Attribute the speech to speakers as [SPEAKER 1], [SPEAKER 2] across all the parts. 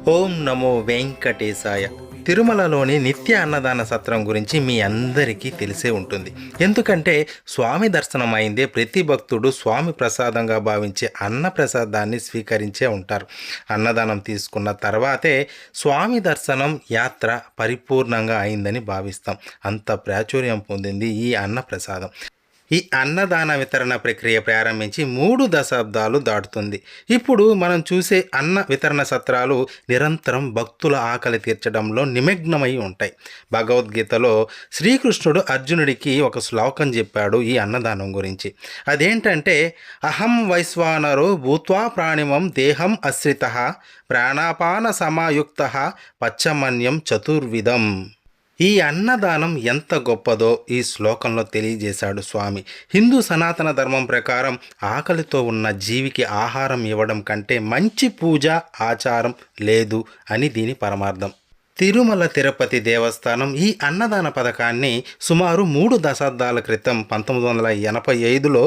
[SPEAKER 1] ఓం నమో వెంకటేశాయ. తిరుమలలోని నిత్య అన్నదాన సత్రం గురించి మీ అందరికీ తెలిసే ఉంటుంది. ఎందుకంటే స్వామి దర్శనం అయిందే ప్రతి భక్తుడు స్వామి ప్రసాదంగా భావించే అన్న ప్రసాదాన్ని స్వీకరించే ఉంటారు. అన్నదానం తీసుకున్న తర్వాతే స్వామి దర్శనం యాత్ర పరిపూర్ణంగా అయిందని భావిస్తాం. అంత ప్రాచుర్యం పొందింది ఈ అన్న ప్రసాదం. ఈ అన్నదాన వితరణ ప్రక్రియ ప్రారంభించి 3 దశాబ్దాలు దాటుతుంది. ఇప్పుడు మనం చూసే అన్న వితరణ సత్రాలు నిరంతరం భక్తుల ఆకలి తీర్చడంలో నిమగ్నమై ఉంటాయి. భగవద్గీతలో శ్రీకృష్ణుడు అర్జునుడికి ఒక శ్లోకం చెప్పాడు ఈ అన్నదానం గురించి. అదేంటంటే, అహం వైశ్వానరో భూత్వా ప్రాణిమం దేహం అశ్రిత ప్రాణాపాన సమాయుక్త పచ్చమన్యం చతుర్విధం. ఈ అన్నదానం ఎంత గొప్పదో ఈ శ్లోకంలో తెలియజేశాడు స్వామి. హిందూ సనాతన ధర్మం ప్రకారం ఆకలితో ఉన్న జీవికి ఆహారం ఇవ్వడం కంటే మంచి పూజ ఆచారం లేదు అని దీని పరమార్థం. తిరుమల తిరుపతి దేవస్థానం ఈ అన్నదాన పథకాన్ని సుమారు 3 దశాబ్దాల క్రితం 1985లో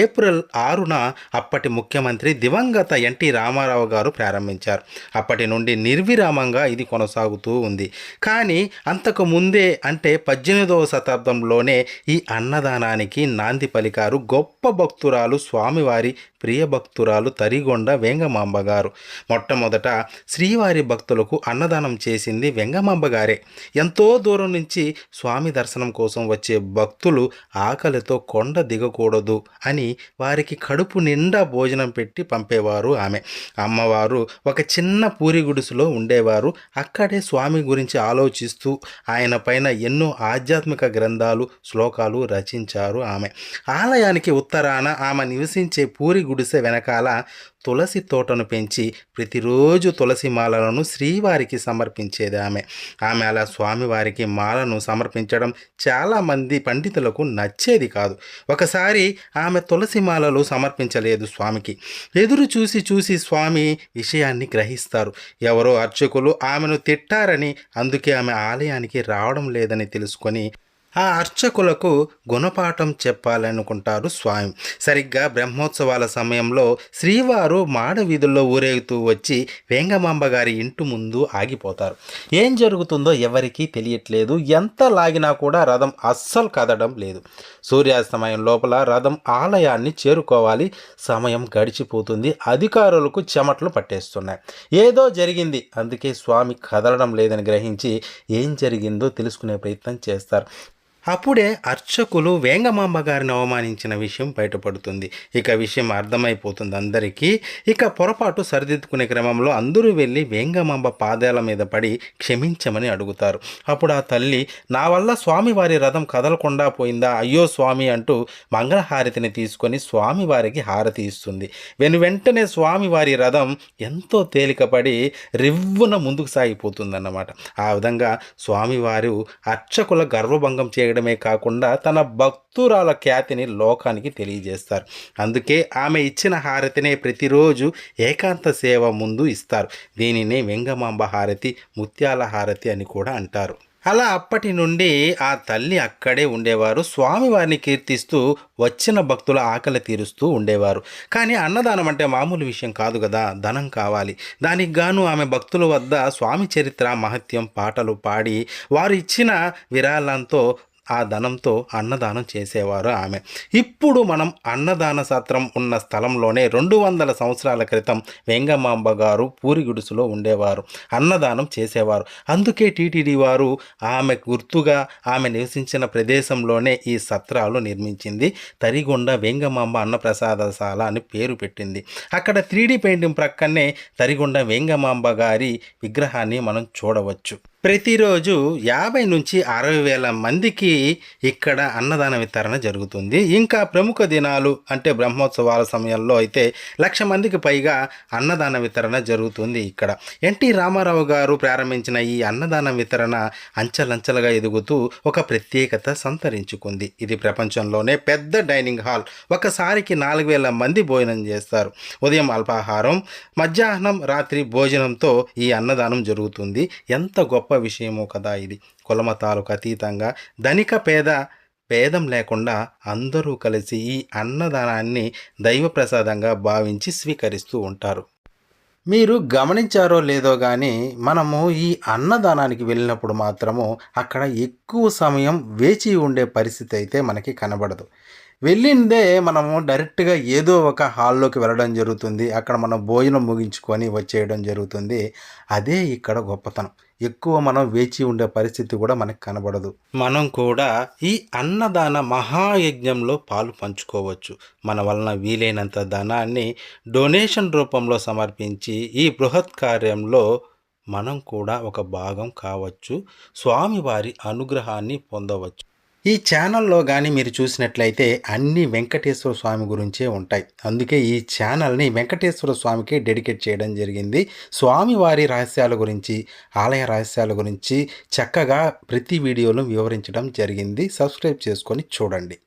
[SPEAKER 1] ఏప్రిల్ 6న అప్పటి ముఖ్యమంత్రి దివంగత ఎన్టీ రామారావు గారు ప్రారంభించారు. అప్పటి నుండి నిర్విరామంగా ఇది కొనసాగుతూ ఉంది. కానీ అంతకు ముందే అంటే 18వ శతాబ్దంలోనే ఈ అన్నదానానికి నాంది పలికారు గొప్ప భక్తురాలు, స్వామివారి ప్రియ భక్తురాలు తరిగొండ వెంగమాంబ గారు. మొట్టమొదట శ్రీవారి భక్తులకు అన్నదానం చేసింది వెంగమాంబ గారే. ఎంతో దూరం నుంచి స్వామి దర్శనం కోసం వచ్చే భక్తులు ఆకలితో కొండ దిగకూడదు అని వారికి కడుపు నిండా భోజనం పెట్టి పంపేవారు ఆమె. అమ్మవారు ఒక చిన్న పూరి గుడిసెలో ఉండేవారు. అక్కడే స్వామి గురించి ఆలోచిస్తూ ఆయన పైన ఎన్నో ఆధ్యాత్మిక గ్రంథాలు, శ్లోకాలు రచించారు ఆమె. ఆలయానికి ఉత్తరాన ఆమె నివసించే పూరి గుడిసె వెనకాల తులసి తోటను పెంచి ప్రతిరోజు తులసి మాలలను శ్రీవారికి సమర్పించేది ఆమె. అలా స్వామివారికి మాలను సమర్పించడం చాలామంది పండితులకు నచ్చేది కాదు. ఒకసారి ఆమె తులసి మాలలు సమర్పించలేదు స్వామికి. ఎదురు చూసి స్వామి విషయాన్ని గ్రహిస్తారు. ఎవరో అర్చకులు ఆమెను తిట్టారని, అందుకే ఆమె ఆలయానికి రావడం లేదని తెలుసుకొని ఆ అర్చకులకు గుణపాఠం చెప్పాలనుకుంటారు స్వామి. సరిగ్గా బ్రహ్మోత్సవాల సమయంలో శ్రీవారు మాడ వీధుల్లో ఊరేగుతూ వచ్చి వేంగమాంబ గారి ఇంటి ముందు ఆగిపోతారు. ఏం జరుగుతుందో ఎవరికీ తెలియట్లేదు. ఎంత లాగినా కూడా రథం అస్సలు కదడం లేదు. సూర్యాస్తమయం లోపల రథం ఆలయాన్ని చేరుకోవాలి. సమయం గడిచిపోతుంది. అధికారులకు చెమటలు పట్టేస్తున్నాయి. ఏదో జరిగింది, అందుకే స్వామి కదలడం లేదని గ్రహించి ఏం జరిగిందో తెలుసుకునే ప్రయత్నం చేస్తారు. అప్పుడే అర్చకులు వేంగమాంబ గారిని అవమానించిన విషయం బయటపడుతుంది. ఇక విషయం అర్థమైపోతుంది అందరికీ. ఇక పొరపాటు సరిదిద్దుకునే క్రమంలో అందరూ వెళ్ళి వేంగమాంబ పాదాల మీద పడి క్షమించమని అడుగుతారు. అప్పుడు ఆ తల్లి, నా వల్ల స్వామివారి రథం కదలకుండా పోయిందా, అయ్యో స్వామి అంటూ మంగళహారతిని తీసుకొని స్వామివారికి హారతి ఇస్తుంది. వెంటనే స్వామివారి రథం ఎంతో తేలికపడి రివ్వున ముందుకు సాగిపోతుందన్నమాట. ఆ విధంగా స్వామివారు అర్చకుల గర్వభంగం చేయడమే కాకుండా తన భక్తురాల ఖ్యాతిని లోకానికి తెలియజేస్తారు. అందుకే ఆమె ఇచ్చిన హారతినే ప్రతిరోజు ఏకాంత సేవ ముందు ఇస్తారు. దీనినే వెంగమాంబ హారతి, ముత్యాల హారతి అని కూడా అంటారు. అలా అప్పటి నుండి ఆ తల్లి అక్కడే ఉండేవారు. స్వామివారిని కీర్తిస్తూ వచ్చిన భక్తుల ఆకలి తీరుస్తూ ఉండేవారు. కానీ అన్నదానం అంటే మామూలు విషయం కాదు కదా, ధనం కావాలి. దానికి గాను ఆమె భక్తుల వద్ద స్వామి చరిత్ర, మహత్యం పాటలు పాడి వారు ఇచ్చిన విరాళంతో ఆ ధనంతో అన్నదానం చేసేవారు ఆమె. ఇప్పుడు మనం అన్నదాన సత్రం ఉన్న స్థలంలోనే 200 సంవత్సరాల క్రితం వెంగమాంబ గారు పూరి గుడిసెలో ఉండేవారు, అన్నదానం చేసేవారు. అందుకే టీటీడీ వారు ఆమె గుర్తుగా ఆమె నివసించిన ప్రదేశంలోనే ఈ సత్రాలు నిర్మించింది. తరిగొండ వెంగమాంబ అన్నప్రసాదశాల అని పేరు పెట్టింది. అక్కడ 3D పెయింటింగ్ ప్రక్కనే తరిగొండ వెంగమాంబ గారి విగ్రహాన్ని మనం చూడవచ్చు. ప్రతిరోజు 50 నుంచి 60 వేల మందికి ఇక్కడ అన్నదాన వితరణ జరుగుతుంది. ఇంకా ప్రముఖ దినాలు అంటే బ్రహ్మోత్సవాల సమయంలో అయితే 1,00,000 మందికి పైగా అన్నదాన వితరణ జరుగుతుంది ఇక్కడ. ఎన్టీ రామారావు గారు ప్రారంభించిన ఈ అన్నదాన వితరణ అంచెలంచెలుగా ఎదుగుతూ ఒక ప్రత్యేకత సంతరించుకుంది. ఇది ప్రపంచంలోనే పెద్ద డైనింగ్ హాల్. ఒకసారికి 4,000 మంది భోజనం చేస్తారు. ఉదయం అల్పాహారం, మధ్యాహ్నం, రాత్రి భోజనంతో ఈ అన్నదానం జరుగుతుంది. ఎంత గొప్ప విషయమో కదా ఇది. కులమతాలకు అతీతంగా ధనిక పేద భేదం లేకుండా అందరూ కలిసి ఈ అన్నదానాన్ని దైవ ప్రసాదంగా భావించి స్వీకరిస్తూ ఉంటారు. మీరు గమనించారో లేదో గానీ, మనము ఈ అన్నదానానికి వెళ్ళినప్పుడు మాత్రము అక్కడ ఎక్కువ సమయం వేచి ఉండే పరిస్థితి అయితే మనకి కనబడదు. వెళ్ళిందే మనము డైరెక్ట్‌గా ఏదో ఒక హాల్‌లోకి వెళ్ళడం జరుగుతుంది. అక్కడ మనం భోజనం ముగించుకొని వచ్చేయడం జరుగుతుంది. అదే ఇక్కడ గొప్పతనం. ఎక్కువ మనం వేచి ఉండే పరిస్థితి కూడా మనకు కనబడదు. మనం కూడా ఈ అన్నదాన మహాయజ్ఞంలో పాలు పంచుకోవచ్చు. మన వలన వీలైనంత ధనాన్ని డొనేషన్ రూపంలో సమర్పించి ఈ బృహత్ కార్యంలో మనం కూడా ఒక భాగం కావచ్చు. స్వామివారి అనుగ్రహాన్ని పొందవచ్చు. ఈ ఛానల్‌లో గాని మీరు చూసినట్లయితే అన్ని వెంకటేశ్వర స్వామి గురించే ఉంటాయి. అందుకే ఈ ఛానల్‌ని వెంకటేశ్వర స్వామికే డెడికేట్ చేయడం జరిగింది. స్వామివారి రహస్యాల గురించి, ఆలయ రహస్యాల గురించి చక్కగా ప్రతి వీడియోలో వివరించడం జరిగింది. సబ్స్క్రైబ్ చేసుకొని చూడండి.